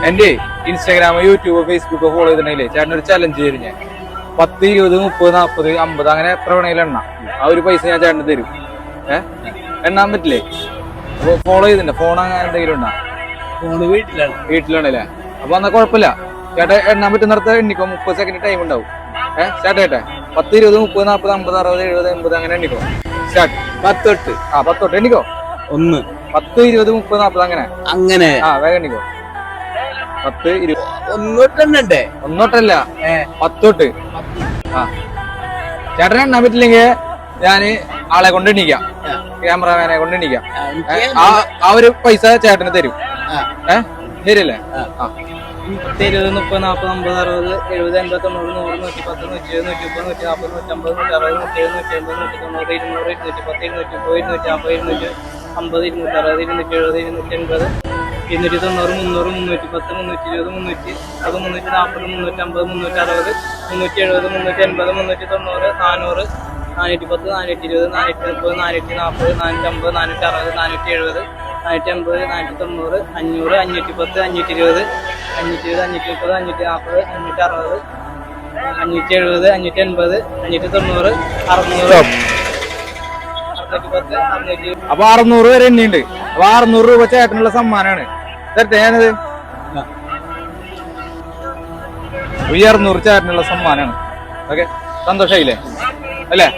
എന്റെ Instagram, YouTube, Facebook follow ചെയ്തിട്ടുണ്ടെങ്കിലേ ചേട്ടനൊരു ചലഞ്ച് തരും ഞാൻ. 10, 20, 30, 40, 50 അങ്ങനെ എത്ര വേണേലും എണ്ണ. ആ ഒരു പൈസ ഞാൻ ചേട്ടന് തരും. എണ്ണാൻ പറ്റില്ലേ? അപ്പൊ ഫോളോ ചെയ്തിട്ടുണ്ട്. ഫോൺ അങ്ങനെ എന്തെങ്കിലും ഉണ്ടോ? ഫോണ് വീട്ടിലാണല്ലേ? അപ്പൊ എന്നാ കുഴപ്പമില്ല. ചേട്ടാ എണ്ണാൻ പറ്റുന്നിടത്ത് എണ്ണിക്കോ. 30 സെക്കൻഡ് ടൈം ഉണ്ടാവും. ചേട്ടേട്ടെ 10, 20, 30, 40, 50, 60, 70, 80 അങ്ങനെ എണ്ണിക്കോ. സ്റ്റാർട്ട്. 10 തൊട്ട്. 10 തൊട്ട് എണ്ണിക്കോ. 1, 10, 20, 30, 40 അങ്ങനെ വേഗം എണ്ണിക്കോ. 10, 20. ഒന്നോട്ടെണ്ണണ്ടേ? ഒന്നോട്ടല്ല, 10 തൊട്ട്. ചേട്ടനെ എണ്ണാൻ പറ്റില്ലെങ്കിൽ ഞാന് ആളെ കൊണ്ട് എണ്ണിക്കാം, ക്യാമറമാനെ കൊണ്ട് എണ്ണിക്കാം. ആ ഒരു പൈസ ചേട്ടന് തരും. ശരിയല്ലേ? 20, 30, 40, 50, 60, 70, 80, 90, 100, 110, 120, 130, 140, 150, 160, 170, 180, 190, 100, 110, 200, 230, 240, 250, 260, 270, 280, 290, 300, 310, 320, 330, 340, 350, 360, 370, 380, 390, 400, 410, 420, 430, 440, 450, 450, 460, 470, 480, 490, 500, 510, 520, 520, 530, 540, 560, 570, 580, 590, 600. അപ്പൊ 600 വരെ എണ്ണിയുണ്ട്. അപ്പൊ 600 രൂപ ചേട്ടനുള്ള സമ്മാനാണ്. തരട്ടെ ഞാനത്? ഈ 600 ചേട്ടനുള്ള സമ്മാനാണ്. ഓക്കെ, സന്തോഷായില്ലേ? അല്ലേ?